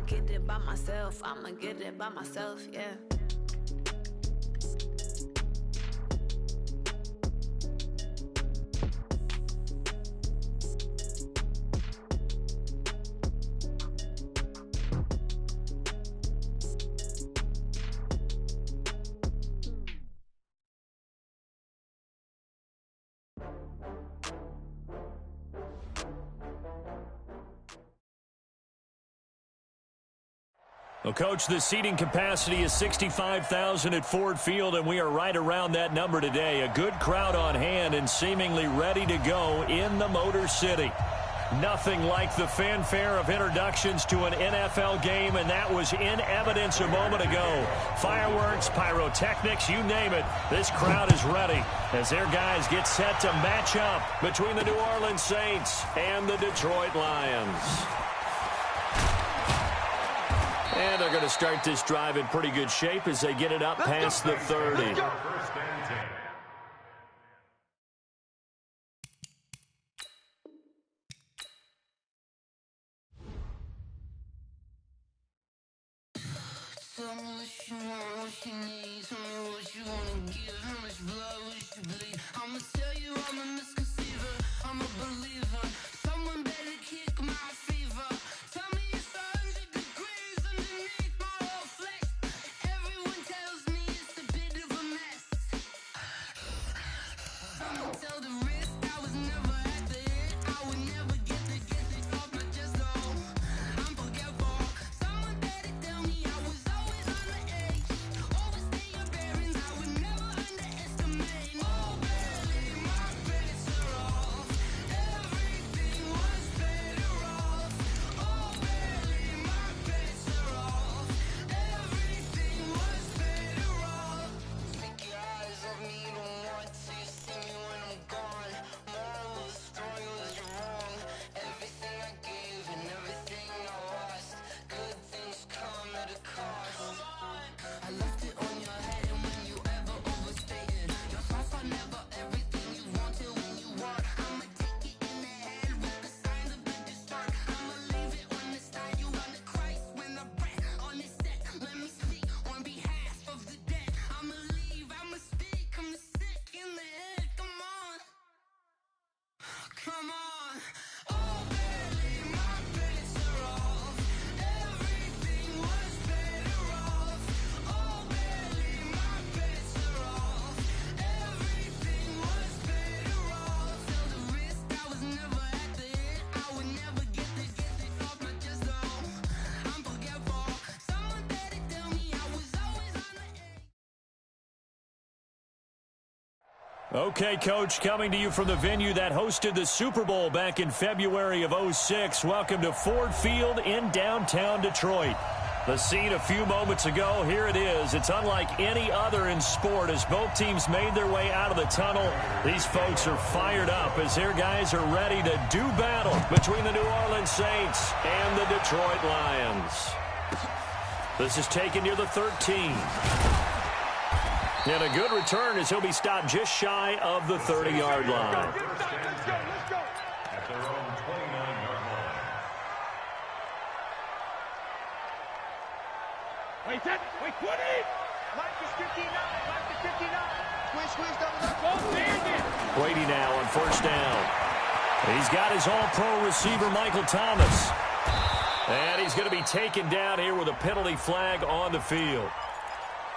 get it by myself. I'ma get it by myself, yeah. Well, Coach, the seating capacity is 65,000 at Ford Field, and we are right around that number today. A good crowd on hand and seemingly ready to go in the Motor City. Nothing like the fanfare of introductions to an NFL game, and that was in evidence a moment ago. Fireworks, pyrotechnics, you name it. This crowd is ready as their guys get set to match up between the New Orleans Saints and the Detroit Lions. And they're going to start this drive in pretty good shape as they get it up past the 30. Okay, Coach, coming to you from the venue that hosted the Super Bowl back in February of '06. Welcome to Ford Field in downtown Detroit. The scene a few moments ago, here it is. It's unlike any other in sport as both teams made their way out of the tunnel. These folks are fired up as their guys are ready to do battle between the New Orleans Saints and the Detroit Lions. This is taken near the 13. And a good return as he'll be stopped just shy of the 30-yard line. At their own 29-yard line. Wait, 20! Mike is 59, Mike is 59. Squish, double up, go, Bandit! Brady now on first down. He's got his all-pro receiver, Michael Thomas. And he's going to be taken down here with a penalty flag on the field.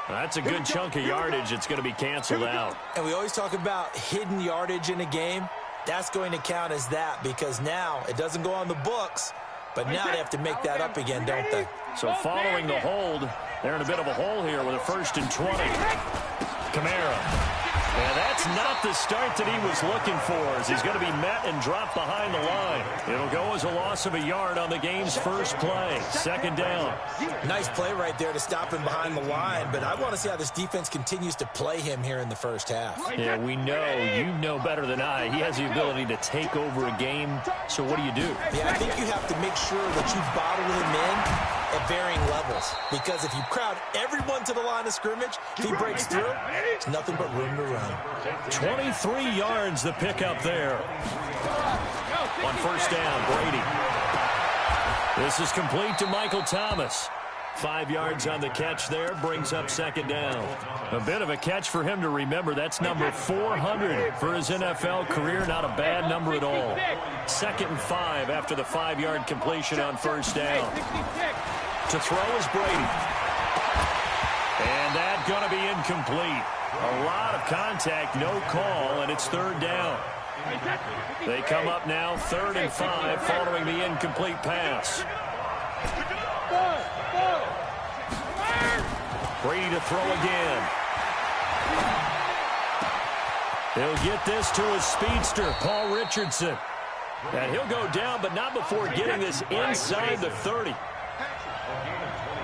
That's a good chunk of yardage. It's going to be canceled out. And we always talk about hidden yardage in a game. That's going to count as that because now it doesn't go on the books, but now they have to make that up again, don't they? So following the hold, they're in a bit of a hole here with a 1st and 20. Kamara. And that's not the start that he was looking for as he's going to be met and dropped behind the line. It'll go as a loss of a yard on the game's first play. 2nd down. Nice play right there to stop him behind the line, but I want to see how this defense continues to play him here in the first half. Yeah, we know, you know better than I. He has the ability to take over a game, so what do you do? Yeah, I think you have to make sure that you bottle him in at varying levels because if you crowd everyone to the line of scrimmage, if he breaks through, there's nothing but room to run. 23 yards the pickup there. On first down, Brady. This is complete to Michael Thomas. 5 yards on the catch there, brings up second down. A bit of a catch for him to remember. That's number 400 for his NFL career. Not a bad number at all. 2nd and 5 after the 5-yard completion on first down. To throw is Brady. And that's going to be incomplete. A lot of contact, no call, and it's 3rd down. They come up now 3rd and 5 following the incomplete pass. Brady to throw again. He'll get this to his speedster, Paul Richardson. And he'll go down, but not before getting this inside the 30.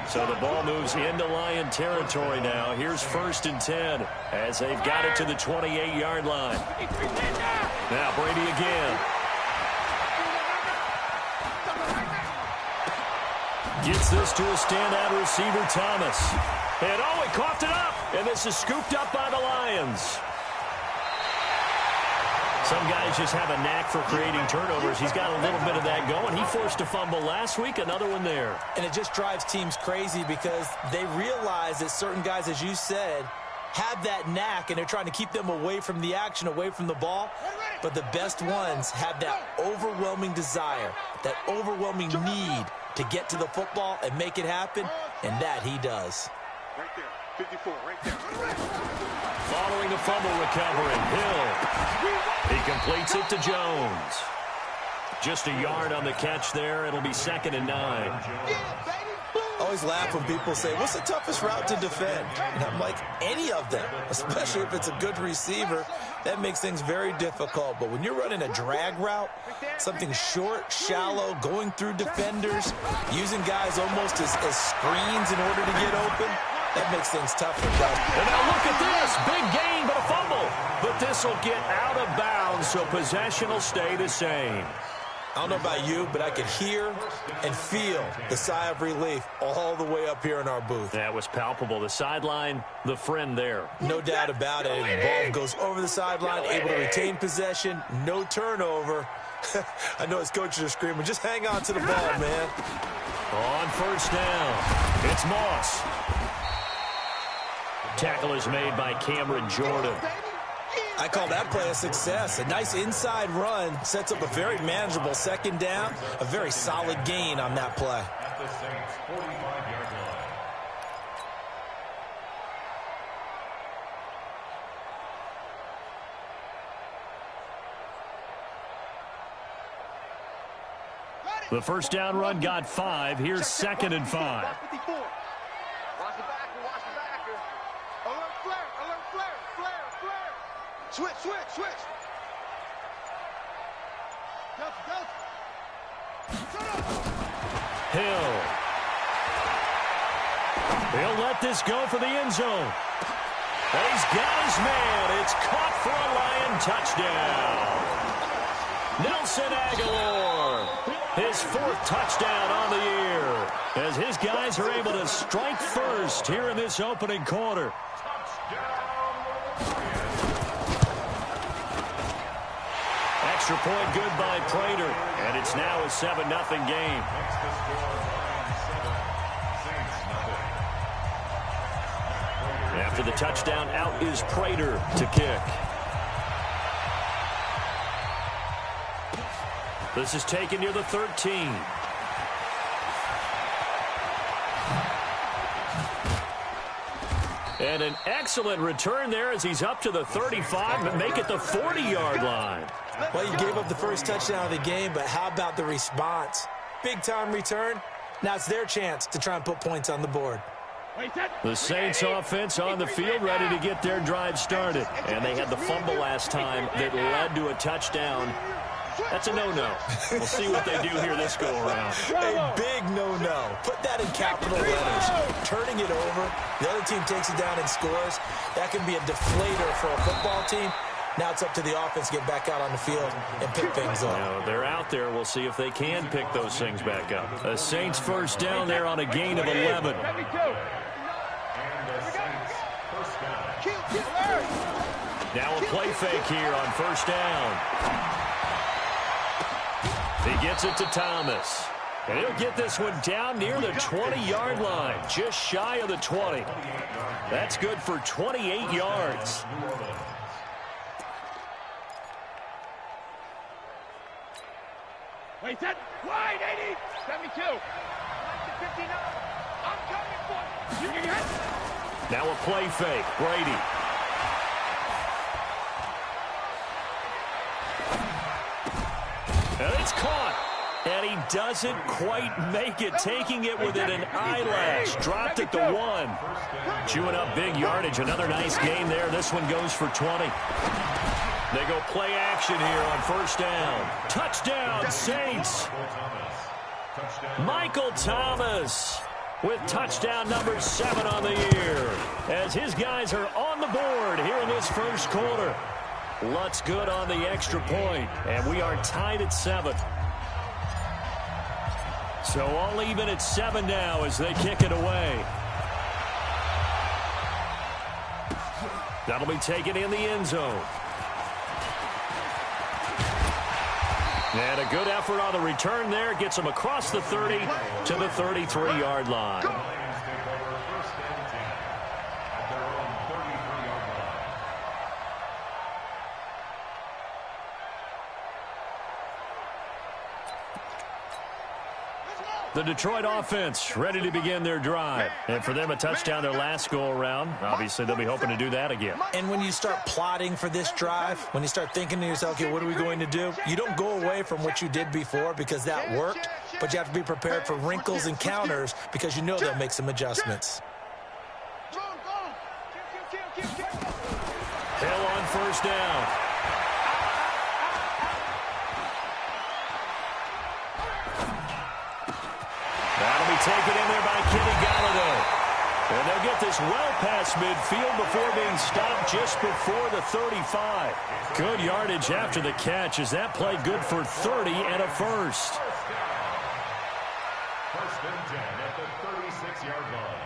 So the ball moves into Lion territory now. Here's 1st and 10 as they've got it to the 28-yard line. Now Brady again. Gets this to a standout receiver, Thomas. And oh, he coughed it up. And this is scooped up by the Lions. Some guys just have a knack for creating turnovers. He's got a little bit of that going. He forced a fumble last week, another one there. And it just drives teams crazy because they realize that certain guys, as you said, have that knack, and they're trying to keep them away from the action, away from the ball. But the best ones have that overwhelming desire, that overwhelming need to get to the football and make it happen, and that he does. Right there, 54, right there. Following the fumble recovery, Hill. He completes it to Jones. Just a yard on the catch there. It'll be 2nd and 9. I always laugh when people say, what's the toughest route to defend? And I'm like, any of them, especially if it's a good receiver. That makes things very difficult. But when you're running a drag route, something short, shallow, going through defenders, using guys almost as screens in order to get open, that makes things tougher. And now look at this. Big gain, but a fumble. But this will get out of bounds, so possession will stay the same. I don't know about you, but I could hear and feel the sigh of relief all the way up here in our booth. That was palpable. The sideline, the friend there. No doubt about it. The ball goes over the sideline, able to retain possession, no turnover. I know his coaches are screaming, just hang on to the ball, man. On first down, it's Moss. Tackle is made by Cameron Jordan. I call that play a success. A nice inside run sets up a very manageable 2nd down, a very solid gain on that play. At the Saints' 45-yard line. The first down run got 5. Here's 2nd and 5. Watch the backer, watch the backer. Alert flare. Switch. Hill. He'll let this go for the end zone. He's got his man. It's caught for a Lion touchdown. Nelson Aguilar. His 4th touchdown on the year. As his guys are able to strike first here in this opening quarter. Extra point good by Prater. And it's now a 7-0 game. After the touchdown, out is Prater to kick. This is taken near the 13. And an excellent return there as he's up to the 35, but make it the 40-yard line. Well, you gave up the first touchdown of the game, but how about the response? Big-time return. Now it's their chance to try and put points on the board. The Saints offense on the field ready to get their drive started. And they had the fumble last time that led to a touchdown. That's a no-no. We'll see what they do here this go-around. A big no-no. Put that in capital letters. Turning it over, the other team takes it down and scores. That can be a deflator for a football team. Now it's up to the offense to get back out on the field and pick things up. Now, they're out there. We'll see if they can pick those things back up. A Saints first down there on a gain of 11. Now a play fake here on first down. He gets it to Thomas. And he'll get this one down near the 20-yard line, just shy of the 20. That's good for 28 yards. Wait, that wide, 80, 72. 59. I'm coming for you. You can hit. Now a play fake. Brady. And it's caught. And he doesn't quite make it, taking it within an eyelash. Dropped at the 1. Chewing up big yardage. Another nice gain there. This one goes for 20. They go play action here on first down. Touchdown, Saints. Michael Thomas with touchdown number 7 on the year, as his guys are on the board here in this first quarter. Lutz good on the extra point, and we are tied at 7. So all even at 7 now as they kick it away. That'll be taken in the end zone. And a good effort on the return there. Gets him across the 30 to the 33-yard line. The Detroit offense ready to begin their drive. And for them, a touchdown their last go-around. Obviously, they'll be hoping to do that again. And when you start plotting for this drive, when you start thinking to yourself, okay, what are we going to do? You don't go away from what you did before because that worked, but you have to be prepared for wrinkles and counters because you know they'll make some adjustments. Hill on first down. That'll be taken in there by Kenny Galladay. And they'll get this well past midfield before being stopped just before the 35. Good yardage after the catch as that play good for 30 and a first. First and 10 at the 36-yard line.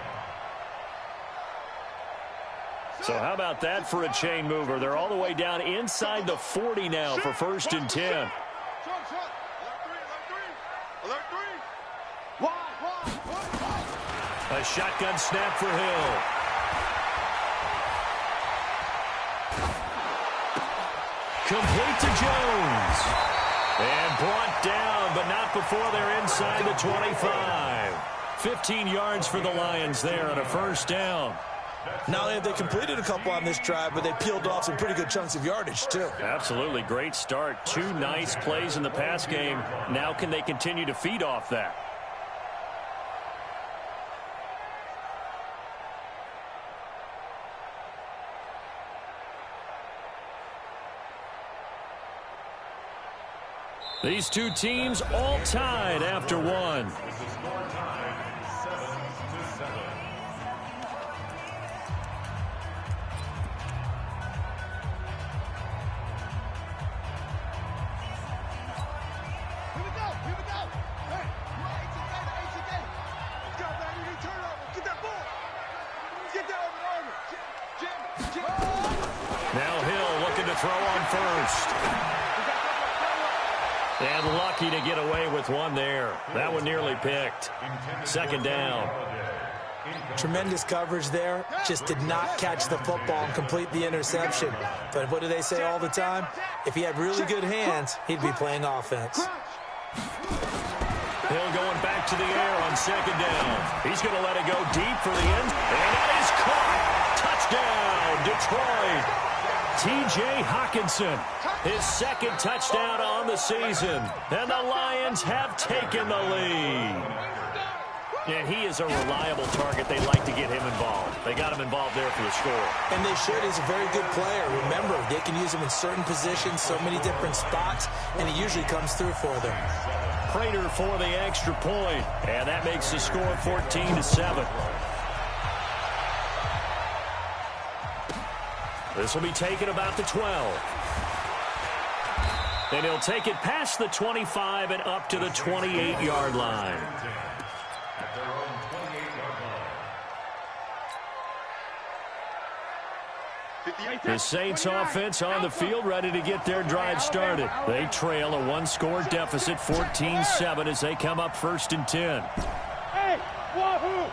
So how about that for a chain mover? They're all the way down inside the 40 now for first and 10. A shotgun snap for Hill. Complete to Jones. And brought down, but not before they're inside the 25. 15 yards for the Lions there on a first down. Not only have they completed a couple on this drive, but they peeled off some pretty good chunks of yardage, too. Absolutely. Great start. 2 nice plays in the pass game. Now can they continue to feed off that? These two teams all tied after one. Now Hill looking to throw on first. And lucky to get away with one there. That one nearly picked. Second down. Tremendous coverage there. Just did not catch the football and complete the interception. But what do they say all the time? If he had really good hands, he'd be playing offense. Hill going back to the air on second down. He's going to let it go deep for the end. And that is caught. Touchdown, Detroit. T.J. Hawkinson, his second touchdown on the season. And the Lions have taken the lead. And he is a reliable target. They like to get him involved. They got him involved there for the score. And they should. He's a very good player. Remember, they can use him in certain positions, so many different spots, and he usually comes through for them. Prater for the extra point. And that makes the score 14-7. This will be taken about the 12. And he'll take it past the 25 and up to the 28-yard line. At their own 28-yard line. The Saints offense on the field, ready to get their drive started. They trail a one-score deficit, 14-7, as they come up 1st and 10. Hey, wahoo!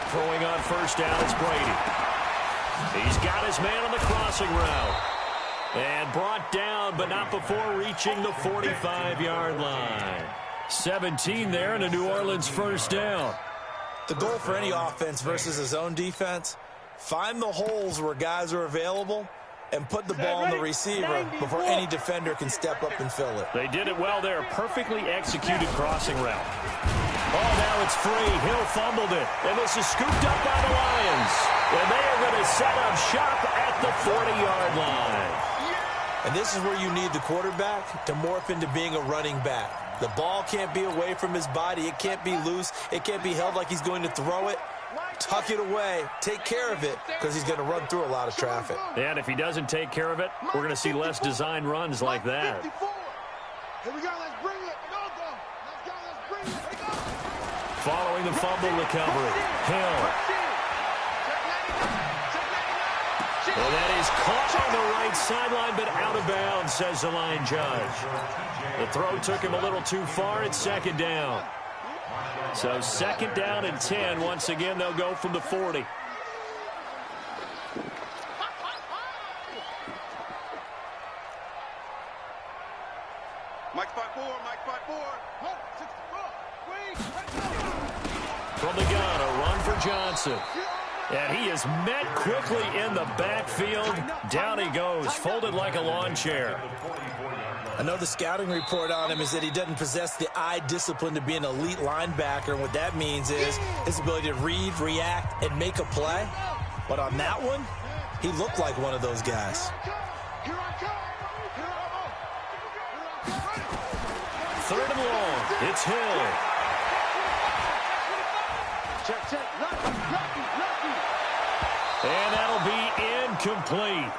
Throwing on 1st down is Brady. He's got his man on the crossing route. And brought down, but not before reaching the 45-yard line. 17 there, and a New Orleans 1st down. The goal for any offense versus his own defense, find the holes where guys are available and put the ball on the receiver before any defender can step up and fill it. They did it well there. Perfectly executed crossing route. Oh, now it's free. Hill fumbled it. And this is scooped up by the Lions. And they are going to set up shop at the 40-yard line. And this is where you need the quarterback to morph into being a running back. The ball can't be away from his body. It can't be loose. It can't be held like he's going to throw it. Tuck it away. Take care of it, because he's going to run through a lot of traffic. And if he doesn't take care of it, we're going to see less design runs like that. Here we go. Let's bring it. Let's go. Let's bring it. Following the fumble recovery, Hill. And that is caught on the right sideline, but out of bounds, says the line judge. The throw took him a little too far. It's 2nd down. So 2nd down and 10. Once again, they'll go from the 40. Mike 5-4. Mike 5-4. From the gun, a run for Johnson. And he is met quickly in the backfield. Down he goes, folded like a lawn chair. I know the scouting report on him is that he doesn't possess the eye discipline to be an elite linebacker. And what that means is his ability to read, react, and make a play. But on that one, he looked like one of those guys. 3rd and long. It's Hill. Check. And that'll be incomplete.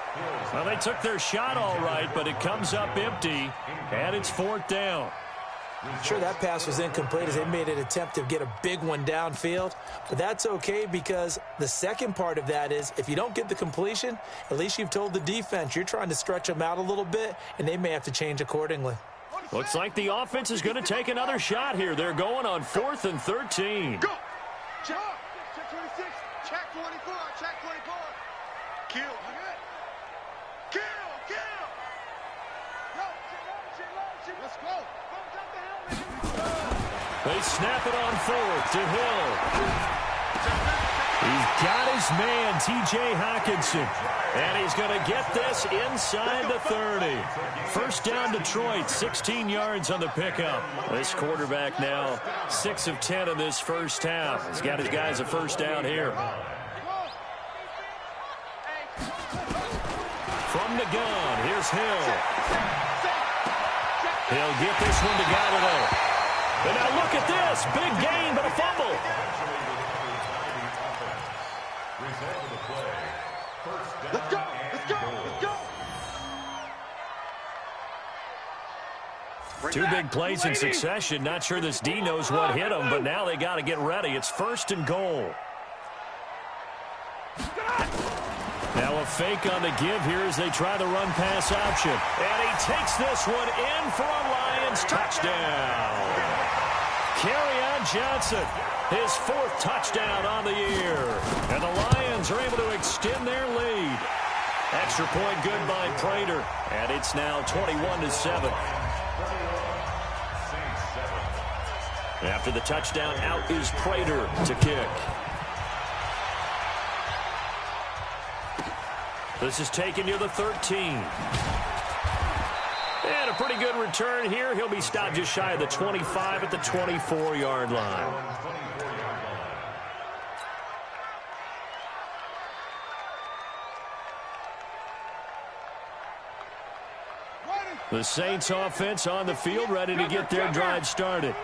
Well, they took their shot all right, but it comes up empty, and it's 4th down. Sure, that pass was incomplete as they made an attempt to get a big one downfield, but that's okay because the second part of that is if you don't get the completion, at least you've told the defense you're trying to stretch them out a little bit, and they may have to change accordingly. Looks like the offense is going to take another shot here. They're going on 4th and 13. Go. Check 26. Check 24. Check 24. Kill. Let's go. They snap it on 4th to Hill. He's got his man, T.J. Hockenson. And he's going to get this inside the 30. 1st down Detroit, 16 yards on the pickup. This quarterback now 6 of 10 in this first half. He's got his guys a 1st down here. From the gun, here's Hill. He'll get this one to Gallup. And now look at this. Big gain, but a fumble. Let's go. Two big plays in succession. Not sure this D knows what hit him, but now they got to get ready. It's 1st and goal. Now a fake on the give here as they try the run-pass option. And he takes this one in for a Lions touchdown. Kerryon Johnson, his 4th touchdown on the year. And the Lions are able to extend their lead. Extra point good by Prater. And it's now 21-7. After the touchdown, out is Prater to kick. This is taken near the 13. And a pretty good return here. He'll be stopped just shy of the 25 at the 24-yard line. The Saints offense on the field ready to get their drive started.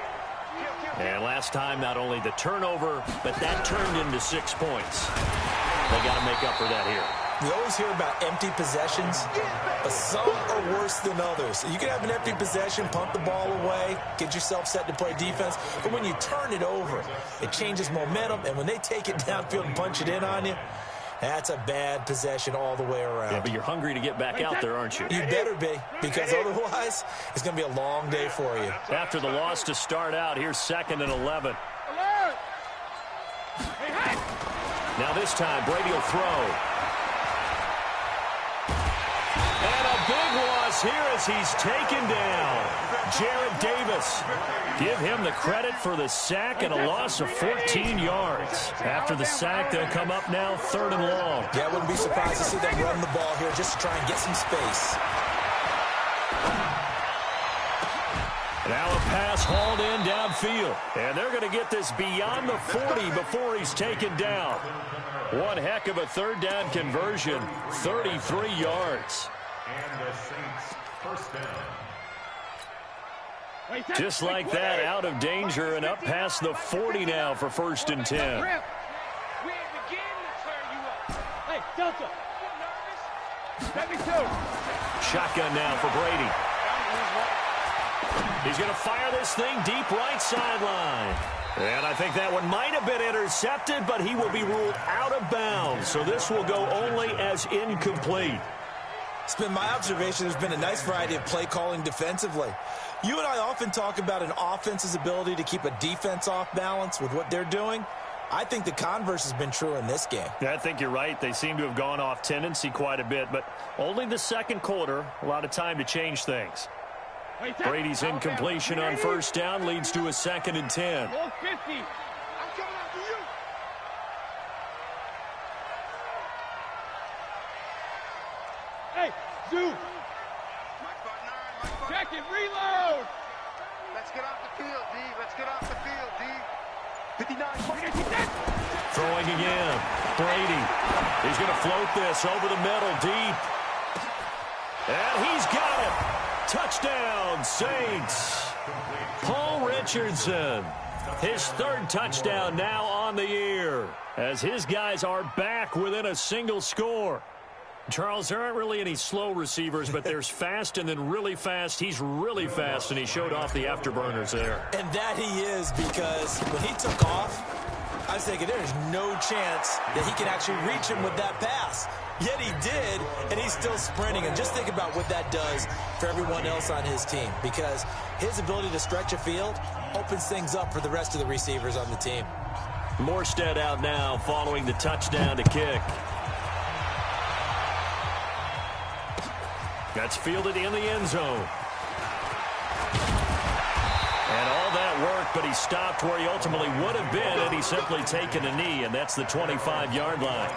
And last time, not only the turnover, but that turned into 6 points. They got to make up for that here. We always hear about empty possessions, but some are worse than others. You can have an empty possession, punt the ball away, get yourself set to play defense, but when you turn it over, it changes momentum, and when they take it downfield and punch it in on you, that's a bad possession all the way around. Yeah, but you're hungry to get back out there, aren't you? You better be, because otherwise, it's going to be a long day for you. After the loss to start out, here's 2nd and 11. Now this time, Brady will throw. And a big loss here as he's taken down. Jarrett Davis. Give him the credit for the sack and a loss of 14 yards. After the sack, they'll come up now 3rd and long. Yeah, I wouldn't be surprised to see them run the ball here just to try and get some space. Now a pass hauled in downfield. And they're going to get this beyond the 40 before he's taken down. One heck of a 3rd down conversion. 33 yards. And the Saints first down. Just like that, out of danger and up past the 40 now for 1st and 10. We ain't begin to turn you up. Hey, Delta, you nervous? Let me too. Shotgun now for Brady. He's going to fire this thing deep right sideline. And I think that one might have been intercepted, but he will be ruled out of bounds. So this will go only as incomplete. It's been my observation there's been a nice variety of play calling defensively. You and I often talk about an offense's ability to keep a defense off balance with what they're doing. I think the converse has been true in this game. Yeah, I think you're right. They seem to have gone off tendency quite a bit, but only the 2nd quarter, a lot of time to change things. Brady's incompletion on 1st down leads to a 2nd and 10. I'm coming after you. Hey, Zoo. Check it, reload. Let's get off the field, D. Let's get off the field, D. 59. Throwing again. Brady. He's going to float this over the middle deep. And he's got it. Touchdown, Saints. Paul Richardson. His 3rd touchdown now on the year as his guys are back within a single score. Charles, there aren't really any slow receivers, but there's fast and then really fast. He's really fast, and he showed off the afterburners there. And that he is, because when he took off, I was thinking there's no chance that he can actually reach him with that pass. Yet he did, and he's still sprinting. And just think about what that does for everyone else on his team, because his ability to stretch a field opens things up for the rest of the receivers on the team. Morstead out now following the touchdown to kick. That's fielded in the end zone. And all that work, but he stopped where he ultimately would have been had he simply taken a knee, and that's the 25-yard line.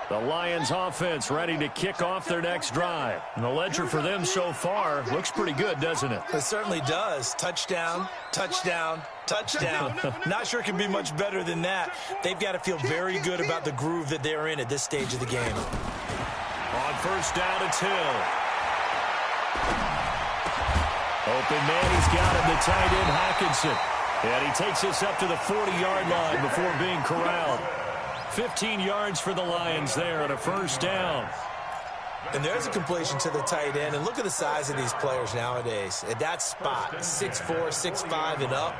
The Lions offense ready to kick off their next drive. And the ledger for them so far looks pretty good, doesn't it? It certainly does. Touchdown, touchdown, touchdown. Not sure it can be much better than that. They've got to feel very good about the groove that they're in at this stage of the game. On 1st down, it's Hill. Open man, he's got him, the tight end, Hockenson. And he takes this up to the 40-yard line before being corralled. 15 yards for the Lions there on a 1st down. And there's a completion to the tight end. And look at the size of these players nowadays. At that spot, 6'4", 6'5", and up.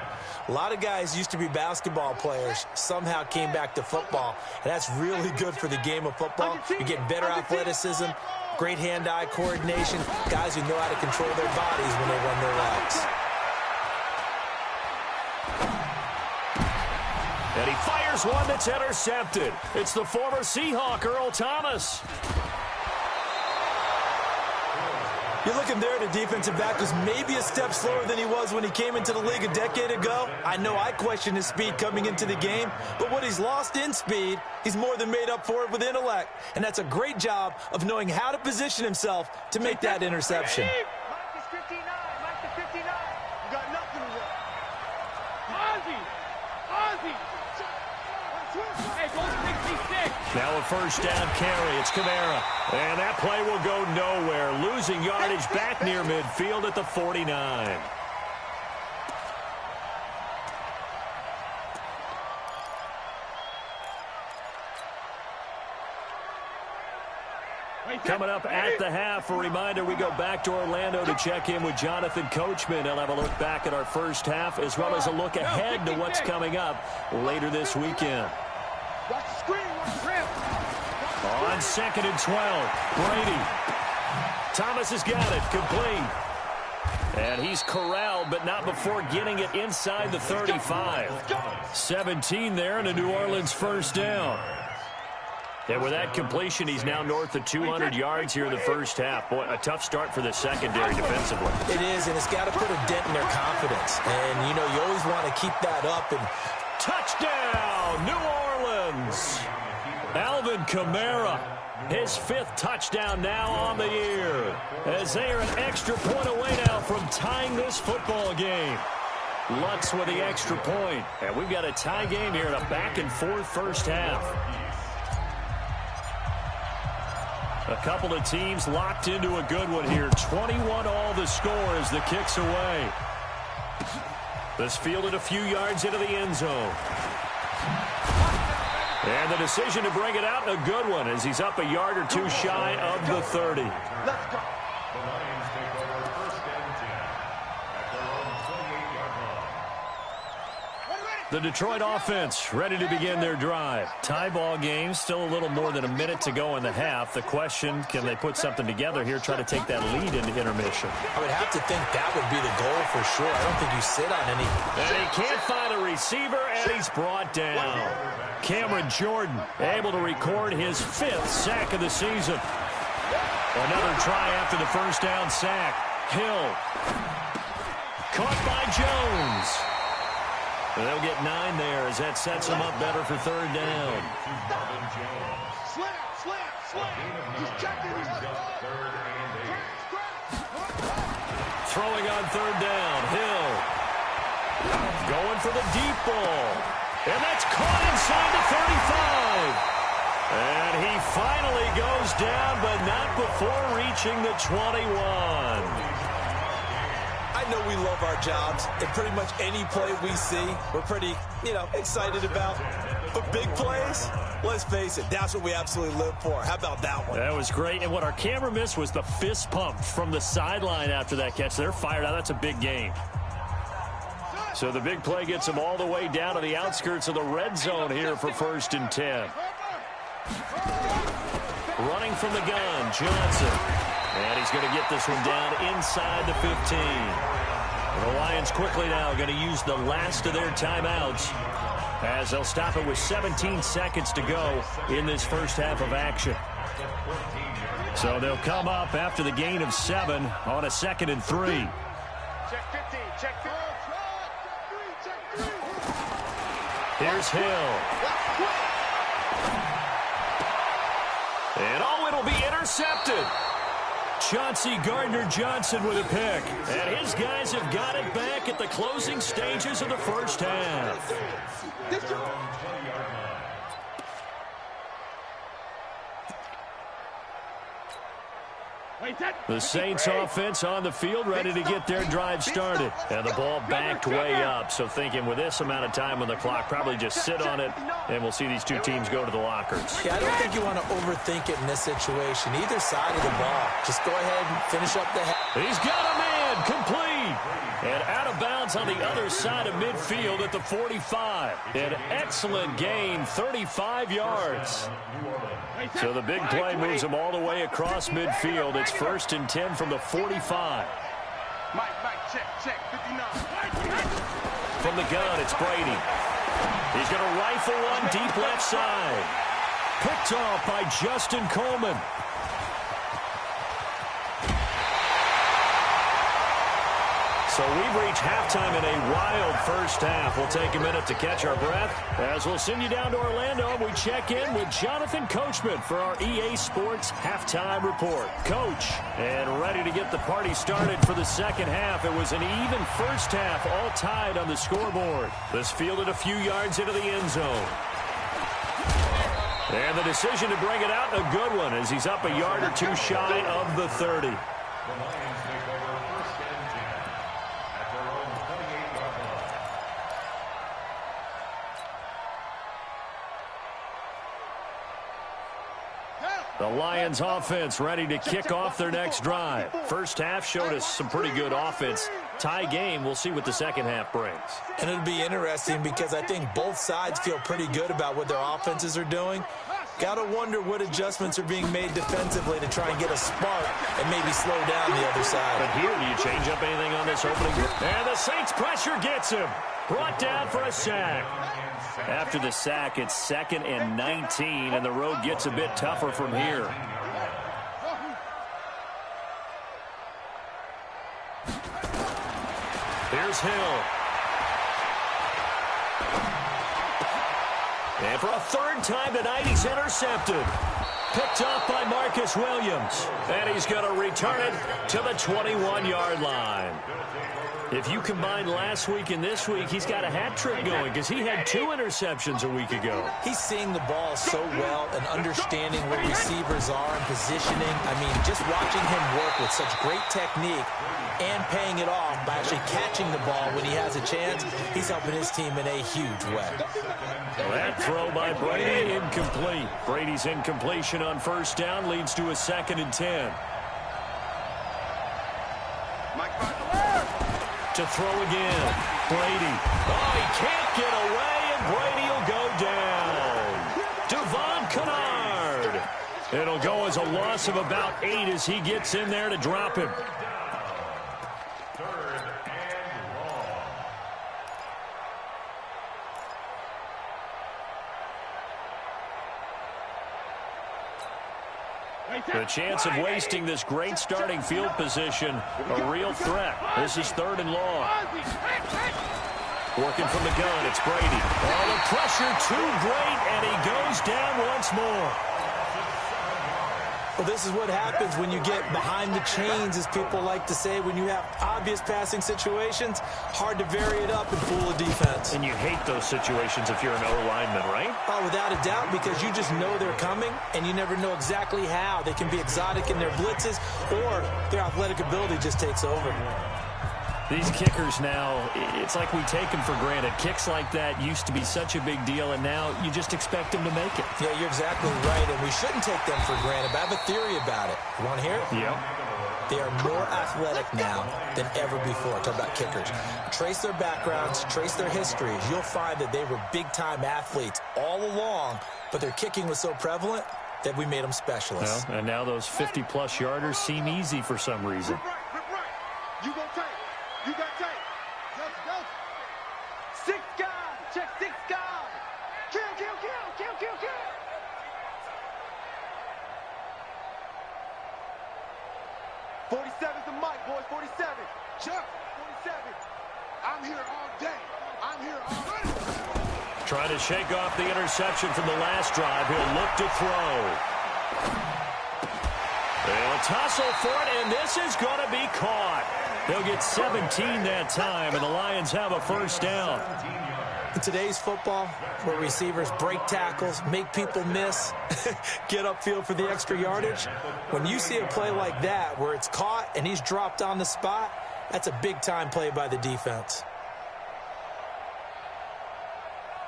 A lot of guys used to be basketball players, somehow came back to football. And that's really good for the game of football. You get better athleticism, great hand-eye coordination, guys who know how to control their bodies when they run their routes. And he fires one that's intercepted. It's the former Seahawk, Earl Thomas. You're looking there at a defensive back who's maybe a step slower than he was when he came into the league a decade ago. I know I questioned his speed coming into the game, but what he's lost in speed, he's more than made up for it with intellect. And that's a great job of knowing how to position himself to make that interception. Mike is 59. Mike is 59. You got nothing to do. Ozzy. Ozzy. Hey, go 66. Now a first down carry. It's Kamara. And that play will go nowhere. Losing yardage back near midfield at the 49. Coming up at the half, a reminder, we go back to Orlando to check in with Jonathan Coachman. He'll have a look back at our first half as well as a look ahead to what's coming up later this weekend. On 2nd and 12, Brady. Thomas has got it, complete. And he's corralled, but not before getting it inside the 35. 17 there and a New Orleans first down. And with that completion, he's now north of 200 yards here in the first half. Boy, a tough start for the secondary defensively. It is, and it's got to put a dent in their confidence. And, you know, you always want to keep that up. And touchdown, New Orleans. Alvin Kamara, his 5th touchdown now on the year. As they are an extra point away now from tying this football game. Lutz with the extra point. And we've got a tie game here in a back-and-forth first half. A couple of teams locked into a good one here. 21 all the score as the kick's away. This fielded a few yards into the end zone. And the decision to bring it out, a good one, as he's up a yard or two shy of the 30. Let's go. The Lions take over 1st and 10 at their own 28-yard line. The Detroit offense ready to begin their drive. Tie ball game, still a little more than a minute to go in the half. The question, can they put something together here, try to take that lead into intermission? I would have to think that would be the goal for sure. I don't think you sit on any. And he can't find a receiver, and he's brought down. Cameron Jordan able to record his 5th sack of the season. Another try after the first down sack. Hill. Caught by Jones. And they'll get 9 there as that sets them up better for 3rd down. Throwing on 3rd down. Hill. Going for the deep ball. And that's caught inside the 35. And he finally goes down, but not before reaching the 21. I know we love our jobs, and pretty much any play we see, we're pretty, excited about. But big plays, let's face it, that's what we absolutely live for. How about that one? That was great. And what our camera missed was the fist pump from the sideline after that catch. They're fired out. That's a big game. So the big play gets them all the way down to the outskirts of the red zone here for 1st and 10. Running from the gun, Johnson. And he's going to get this one down inside the 15. The Lions quickly now going to use the last of their timeouts as they'll stop it with 17 seconds to go in this first half of action. So they'll come up after the gain of 7 on a 2nd and 3. Check 15, check 15. Here's Hill. And it'll be intercepted. Chauncey Gardner-Johnson with a pick. And his guys have got it back at the closing stages of the first half. The Saints offense on the field ready to get their drive started. And the ball backed way up. So thinking with this amount of time on the clock, probably just sit on it, and we'll see these two teams go to the lockers. Yeah, I don't think you want to overthink it in this situation. Either side of the ball. Just go ahead and finish up the half. He's got a man, complete. And out of bounds on the other side of midfield at the 45. An excellent gain, 35 yards. So the big play moves him all the way across midfield. It's 1st and 10 from the 45. Mike, check, 59. From the gun, it's Brady. He's going to rifle one deep left side. Picked off by Justin Coleman. So we've reached halftime in a wild first half. We'll take a minute to catch our breath as we'll send you down to Orlando and we check in with Jonathan Coachman for our EA Sports Halftime Report. Coach, and ready to get the party started for the second half. It was an even first half, all tied on the scoreboard. This fielded a few yards into the end zone. And the decision to bring it out, a good one, as he's up a yard or two shy of the 30. The Lions take over first and 10 at their own 28-yard line. The Lions offense ready to kick off their next drive. First half showed us some pretty good offense. Tie game, we'll see what the second half brings. And it'll be interesting because I think both sides feel pretty good about what their offenses are doing. Got to wonder what adjustments are being made defensively to try and get a spark and maybe slow down the other side. But here, do you change up anything on this opening? And the Saints pressure gets him. Brought down for a sack. After the sack, it's 2nd and 19, and the road gets a bit tougher from here. Here's Hill. And for a third time tonight, he's intercepted. Picked off by Marcus Williams. And he's going to return it to the 21-yard line. If you combine last week and this week, he's got a hat trick going because he had 2 interceptions a week ago. He's seeing the ball so well and understanding where receivers are and positioning. I mean, just watching him work with such great technique and paying it off by actually catching the ball when he has a chance, he's helping his team in a huge way. That throw by Brady incomplete. Brady's incompletion on first down leads to a 2nd and 10. To throw again. Brady. Oh, he can't get away, and Brady will go down. Devon Kennard. It'll go as a loss of about 8 as he gets in there to drop him. The chance of wasting this great starting field position, a real threat. This is 3rd and long. Working from the gun, it's Brady. Oh, the pressure too great, and he goes down once more. Well, this is what happens when you get behind the chains, as people like to say. When you have obvious passing situations, hard to vary it up and fool a defense. And you hate those situations if you're an O-lineman, right? Oh, without a doubt, because you just know they're coming, and you never know exactly how. They can be exotic in their blitzes, or their athletic ability just takes over. These kickers now, it's like we take them for granted. Kicks like that used to be such a big deal, and now you just expect them to make it. Yeah, you're exactly right, and we shouldn't take them for granted. But I have a theory about it. You want to hear it? Yeah. They are more athletic now than ever before. Talk about kickers. Trace their backgrounds, trace their histories. You'll find that they were big-time athletes all along, but their kicking was so prevalent that we made them specialists. Well, and now those 50-plus yarders seem easy for some reason. You go tight. You got tight. Let's go. 6 guys. Check 6 guys. Kill, kill, kill, kill, kill, kill. .47's the mic, boys. 47. Chuck. 47. I'm here all day. I'm here all day. Trying to shake off the interception from the last drive. He'll look to throw. They'll tussle for it, and this is going to be caught. They'll get 17 that time, and the Lions have a first down. In today's football, where receivers break tackles, make people miss, get upfield for the extra yardage, when you see a play like that where it's caught and he's dropped on the spot, that's a big-time play by the defense.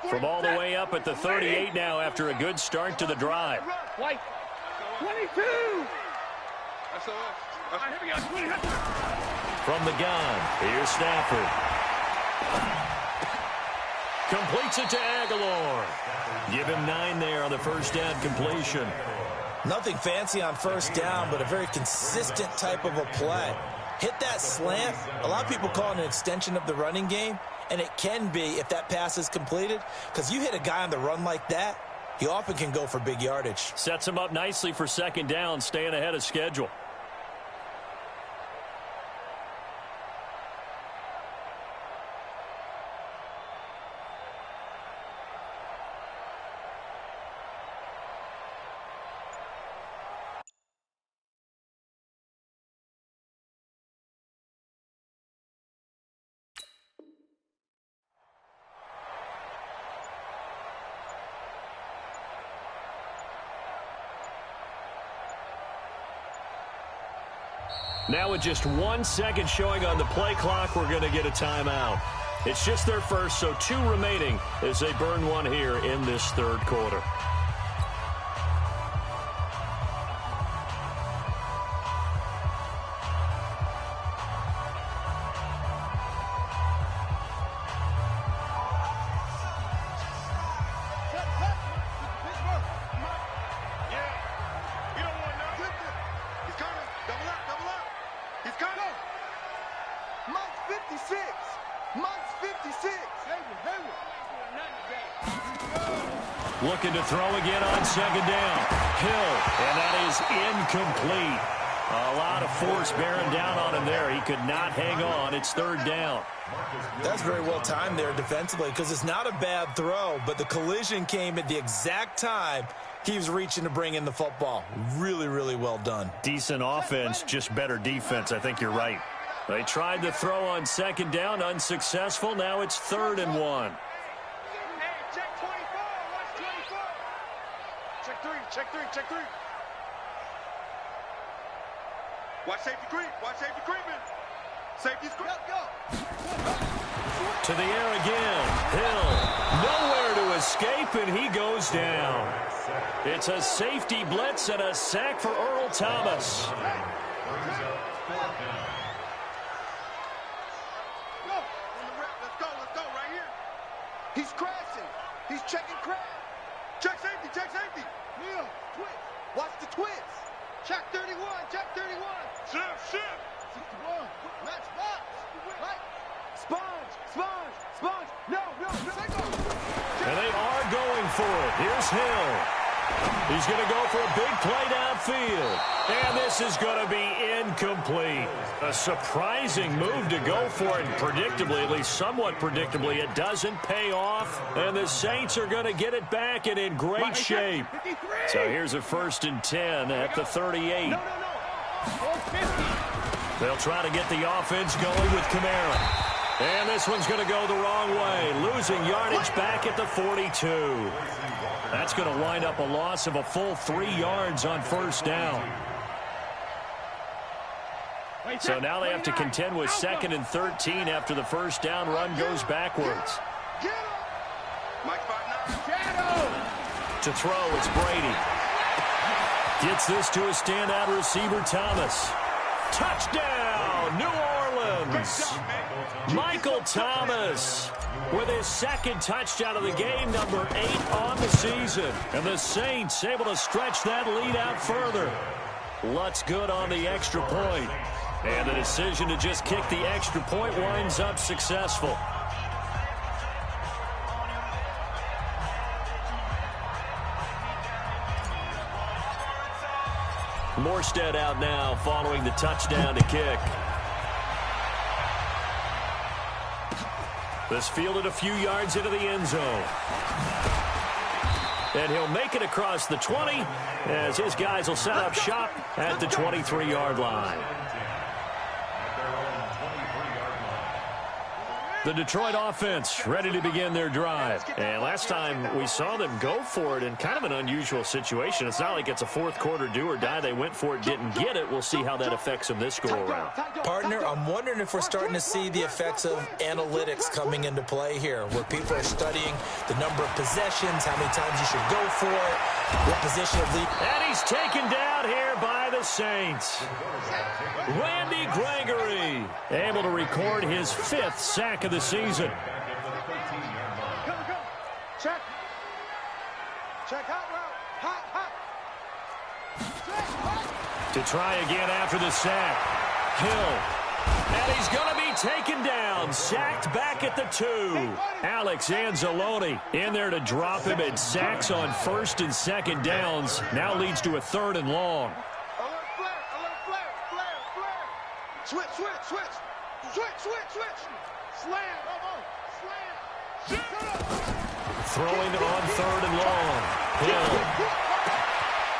From all the way up at the 38 now after a good start to the drive. White. 22. That's From the gun, here's Stafford. Completes it to Aguilar. Give him 9 there on the first down completion. Nothing fancy on first down, but a very consistent type of a play. Hit that slant. A lot of people call it an extension of the running game, and it can be if that pass is completed, because you hit a guy on the run like that, he often can go for big yardage. Sets him up nicely for second down, staying ahead of schedule. Now with just 1 second showing on the play clock, we're going to get a timeout. It's just their first, so 2 remaining as they burn one here in this third quarter. Looking to throw again on second down. Hill, and that is incomplete. A lot of force bearing down on him there. He could not hang on. It's third down. That's very well timed there defensively because it's not a bad throw, but the collision came at the exact time he was reaching to bring in the football. Really, really well done. Decent offense, just better defense. I think you're right. They tried to throw on second down, unsuccessful. Now it's 3rd and 1. Check three. Watch safety creep. Watch safety creeping. Safety's creep. Go. To the air again. Hill. Nowhere to escape, and he goes down. It's a safety blitz and a sack for Earl Thomas. Let's go right here. He's crashing. He's checking crash. Check safety. Neil, twist. Watch the twist. Check 31. Shift. 61. Match box. Right. Sponge. No. And they are going for it. Here's Hill. He's going to go for a big play downfield. And this is going to be incomplete. A surprising move to go for it. Predictably, at least somewhat predictably, it doesn't pay off. And the Saints are going to get it back and in great shape. So here's a 1st and 10 at the 38. They'll try to get the offense going with Kamara. And this one's going to go the wrong way, losing yardage back at the 42. That's going to wind up a loss of a full 3 yards on 1st down. So now they have to contend with 2nd and 13 after the 1st down run goes backwards. To throw, it's Brady. Gets this to a standout receiver, Thomas. Touchdown, New Orleans. Michael Thomas with his 2nd touchdown of the game, number 8 on the season. And the Saints able to stretch that lead out further. Lutz good on the extra point. And the decision to just kick the extra point winds up successful. Morstead out now following the touchdown to kick. This fielded a few yards into the end zone. And he'll make it across the 20 as his guys will set up shop at the 23-yard line. The Detroit offense ready to begin their drive. And last time we saw them go for it in kind of an unusual situation. It's not like it's a 4th quarter do or die. They went for it, didn't get it. We'll see how that affects them this go-around. Partner, I'm wondering if we're starting to see the effects of analytics coming into play here, where people are studying the number of possessions, how many times you should go for it, what position of lead. And he's taken down here by the Saints. Randy Gregory able to record his 5th sack of the season. Check hot route. Hot. To try again after the sack. Hill. And he's going to be taken down. Sacked back at the 2. Alex Anzalone in there to drop him, and sacks on 1st and 2nd downs. Now leads to a 3rd and long. Switch. Slam. Throwing it on 3rd and long. Hill.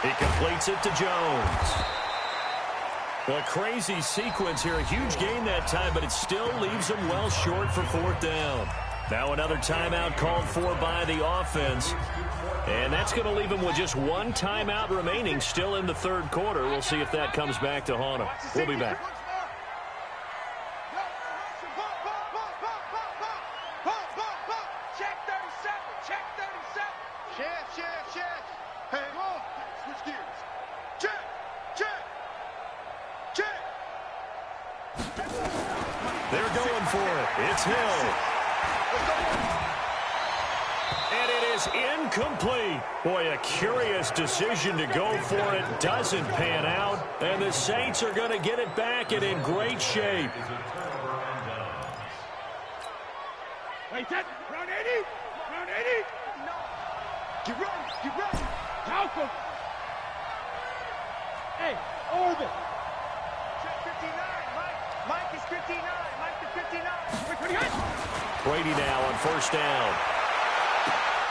He completes it to Jones. A crazy sequence here. A huge gain that time, but it still leaves him well short for 4th down. Now another timeout called for by the offense. And that's going to leave him with just one timeout remaining still in the third quarter. We'll see if that comes back to haunt him. We'll be back. Check 37. Check 37. Check. Hey, on. Switch gears. Check. They're going for it. It's Hill. And it is incomplete. Boy, a curious decision to go for it. Doesn't pan out. And the Saints are going to get it back and in great shape. Wait, that round 80? Round 80? Get ready. Malcolm! Hey, Orbit! Check 59. Mike is 59. Mike is 59. Wait, what do you got? Brady now on first down.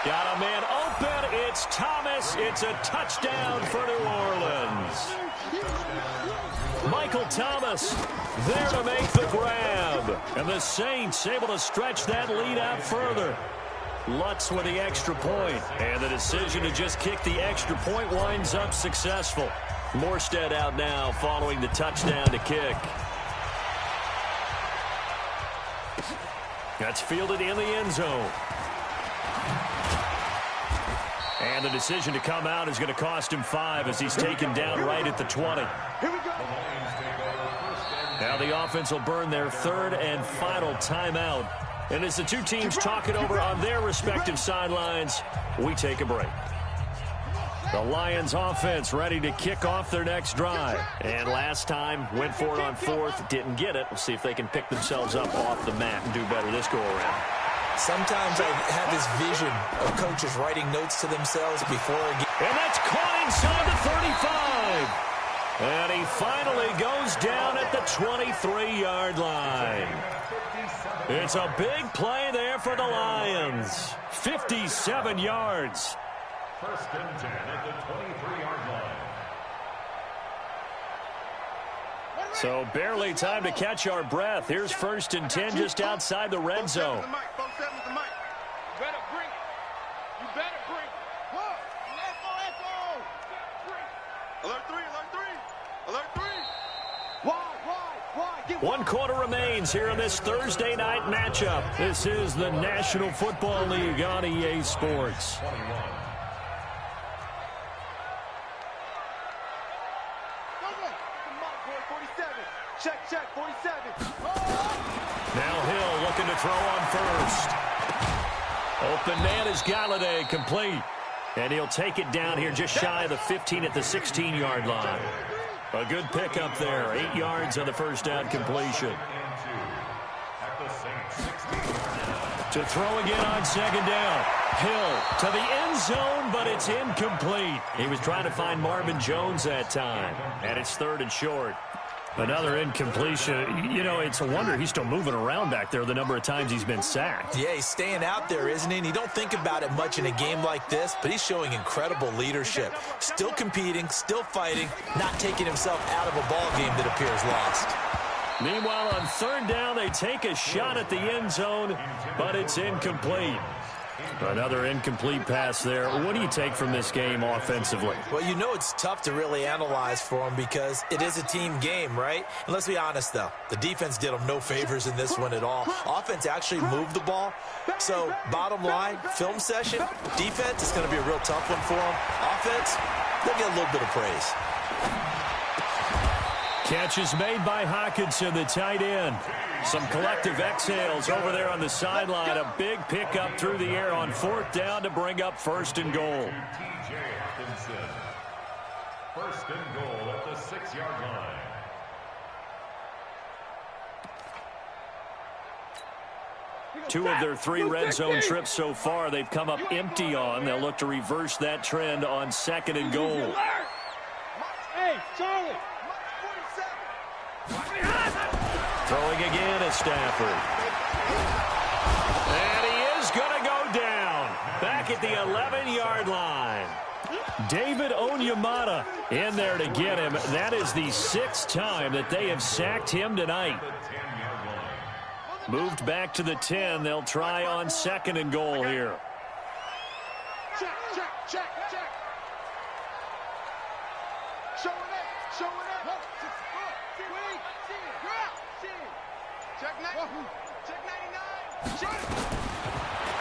Got a man open. It's Thomas. It's a touchdown for New Orleans. Michael Thomas there to make the grab. And the Saints able to stretch that lead out further. Lutz with the extra point. And the decision to just kick the extra point winds up successful. Morstead out now following the touchdown to kick. That's fielded in the end zone. And the decision to come out is going to cost him 5 as he's taken down right at the 20. Here we go. Now the offense will burn their third and final timeout. And as the two teams talk it over on their respective sidelines, we take a break. The Lions offense ready to kick off their next drive. And last time, went for it on fourth, didn't get it. We'll see if they can pick themselves up off the mat and do better this go-around. Sometimes I have this vision of coaches writing notes to themselves before a game. And that's caught inside the 35. And he finally goes down at the 23-yard line. It's a big play there for the Lions. 57 yards. First and 10 at the 23-yard line. So barely time to catch our breath. Here's first and 10 just outside the red zone. You better bring it. You better bring it. Alert 3. Alert 3. Why? One quarter remains here in this Thursday night matchup. This is the National Football League on EA Sports. Check, 47. Now Hill looking to throw on first. Open man is Galladay, complete. And he'll take it down here just shy of the 15 at the 16-yard line. A good pickup there. 8 yards on the first down completion. To throw again on second down. Hill to the end zone, but it's incomplete. He was trying to find Marvin Jones that time. And it's third and short. Another incompletion. You know, it's a wonder he's still moving around back there the number of times he's been sacked. Yeah, he's staying out there, isn't he? And you don't think about it much in a game like this, but he's showing incredible leadership. Still competing, still fighting, not taking himself out of a ball game that appears lost. Meanwhile, on third down, they take a shot at the end zone, but it's incomplete. Another incomplete pass there. What do you take from this game offensively? Well, you know it's tough to really analyze for him because it is a team game, right? And let's be honest, though. The defense did them no favors in this one at all. Offense actually moved the ball. So, bottom line, film session, defense is going to be a real tough one for them. Offense, they'll get a little bit of praise. Catch is made by Hawkinson, the tight end. Some collective exhales over there on the sideline. A big pickup through the air on fourth down to bring up first and goal. First and goal at the 6-yard line. Two of their 3 red zone trips so far they've come up empty on. They'll look to reverse that trend on second and goal. Hey, Charlie! Throwing again at Stafford. And he is going to go down. Back at the 11-yard line. David Onyemata in there to get him. That is the 6th time that they have sacked him tonight. Moved back to the 10. They'll try on 2nd and goal here. Check, check, check, check. Showing up, showing up. Check 99.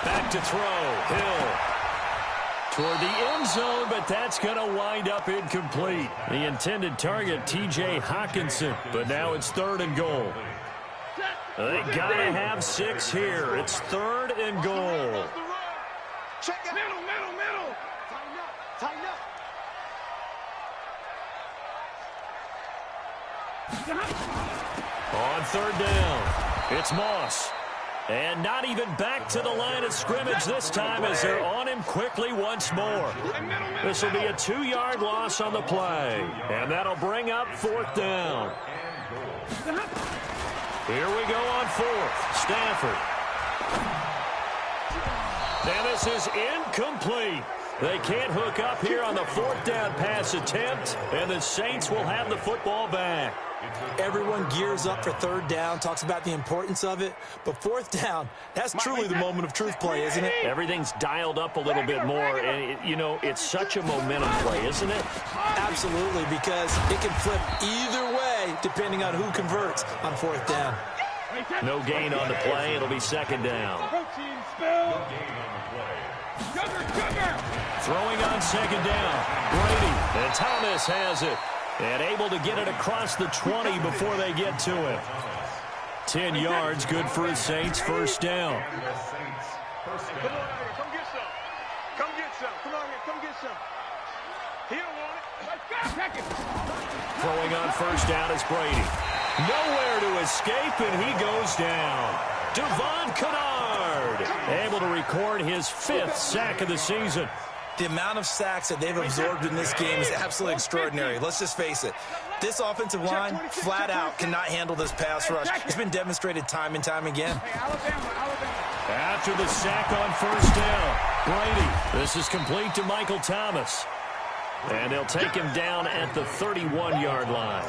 Back to throw. Hill toward the end zone, but that's going to wind up incomplete. The intended target, T.J. Hawkinson, but now it's 3rd and goal. They got to have 6 here. It's 3rd and goal. Check it. Middle. Tighten up. On 3rd down, it's Moss. And not even back to the line of scrimmage this time as they're on him quickly once more. This will be a 2-yard loss on the play. And that'll bring up 4th down. Here we go on 4th. Stafford. And this is incomplete. They can't hook up here on the 4th down pass attempt, and the Saints will have the football back. Everyone gears up for 3rd down, talks about the importance of it, but 4th down, that's truly the moment of truth play, isn't it? Everything's dialed up a little bit more, and, it's such a momentum play, isn't it? Absolutely, because it can flip either way depending on who converts on 4th down. No gain on the play. It'll be 2nd down. Throwing on 2nd down. Brady, and Thomas has it. And able to get it across the 20 before they get to it. 10 yards, good for the Saints, 1st down. Come get some. Come get some. Come on here, come get some. He don't want it. Let's go. Check it. Throwing on 1st down is Brady. Nowhere to escape, and he goes down. Devon Kennard, able to record his 5th sack of the season. The amount of sacks that they've absorbed in this game is absolutely extraordinary. Let's just face it. This offensive line, flat out, cannot handle this pass rush. It's been demonstrated time and time again. After the sack on 1st down, Brady. This is complete to Michael Thomas. And they'll take him down at the 31-yard line.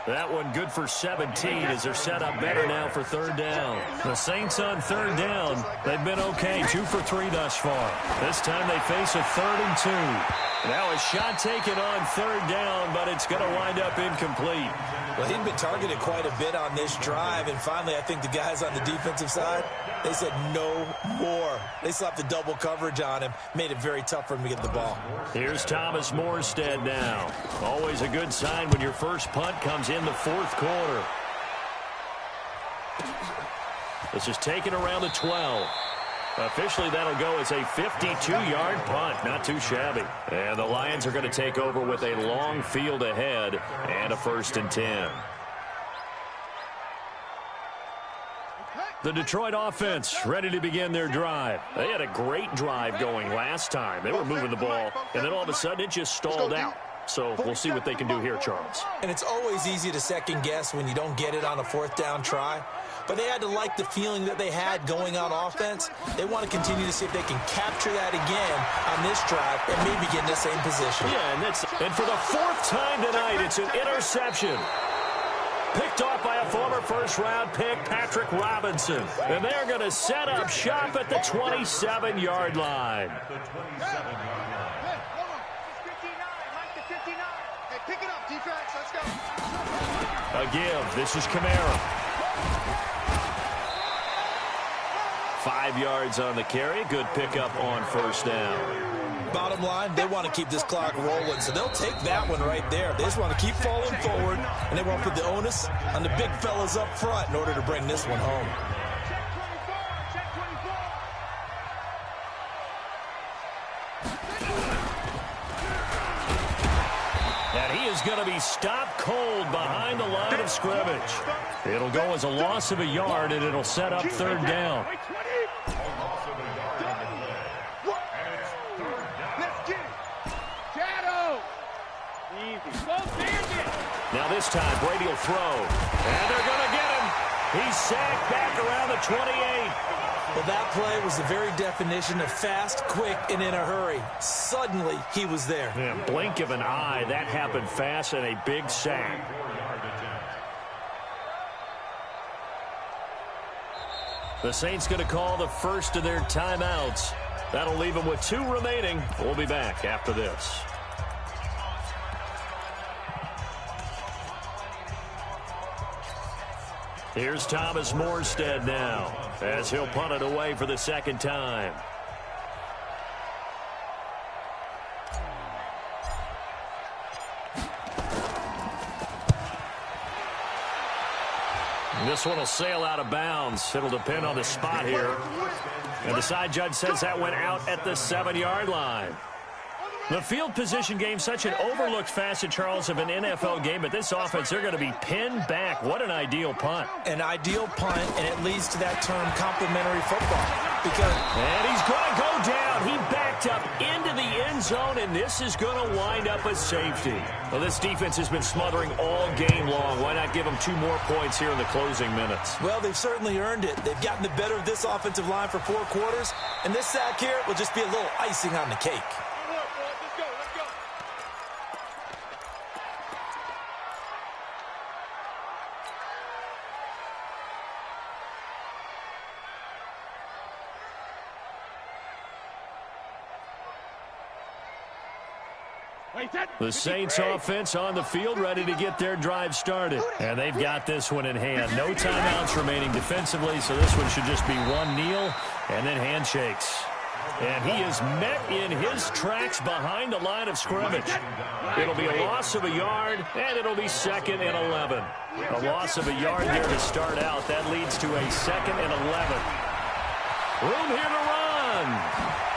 That one good for 17 as they're set up better now for 3rd down. The Saints on 3rd down. They've been okay, 2 for 3 thus far. This time they face a 3rd and 2. Now a shot taken on 3rd down, but it's going to wind up incomplete. Well, he'd been targeted quite a bit on this drive, and finally I think the guys on the defensive side, they said no more. They slapped the double coverage on him, made it very tough for him to get the ball. Here's Thomas Morstead now. Always a good sign when your first punt comes in the 4th quarter. This is taken around the 12. Officially, that'll go as a 52-yard punt. Not too shabby. And the Lions are going to take over with a long field ahead and a 1st and 10. The Detroit offense ready to begin their drive. They had a great drive going last time. They were moving the ball, and then all of a sudden it just stalled out. So we'll see what they can do here, Charles. And it's always easy to second guess when you don't get it on a 4th down try. But they had to like the feeling that they had going on offense. They want to continue to see if they can capture that again on this drive and maybe get in the same position. Yeah, and for the 4th time tonight, it's an interception. Picked off by a former first-round pick, Patrick Robinson. And they're going to set up shop at the 27-yard line. Pick it up, defense. Let's go. A give. This is Kamara. 5 yards on the carry. Good pickup on 1st down. Bottom line, they want to keep this clock rolling, so they'll take that one right there. They just want to keep falling forward, and they want to put the onus on the big fellas up front in order to bring this one home. And he is going to be stopped cold behind the line of scrimmage. It'll go as a loss of a yard, and it'll set up 3rd down. Now this time, Brady will throw. And they're going to get him. He's sacked back around the 28. Well, that play was the very definition of fast, quick, and in a hurry. Suddenly, he was there. Yeah, blink of an eye. That happened fast and a big sack. The Saints going to call the first of their timeouts. That'll leave them with 2 remaining. We'll be back after this. Here's Thomas Morstead now, as he'll punt it away for the second time. This one will sail out of bounds. It'll depend on the spot here. And the side judge says that went out at the 7-yard line. The field position game, such an overlooked facet, Charles, of an NFL game, but this offense, they're going to be pinned back. What an ideal punt. An ideal punt, and it leads to that term complimentary football. And he's going to go down. He backed up into the end zone, and this is going to wind up a safety. Well, this defense has been smothering all game long. Why not give them 2 more points here in the closing minutes? Well, they've certainly earned it. They've gotten the better of this offensive line for 4 quarters, and this sack here will just be a little icing on the cake. The Saints offense on the field, ready to get their drive started. And they've got this one in hand. No timeouts remaining defensively, so this one should just be 1 kneel and then handshakes. And he is met in his tracks behind the line of scrimmage. It'll be a loss of a yard, and it'll be 2nd and 11. A loss of a yard there to start out. That leads to a 2nd and 11. Room here to run.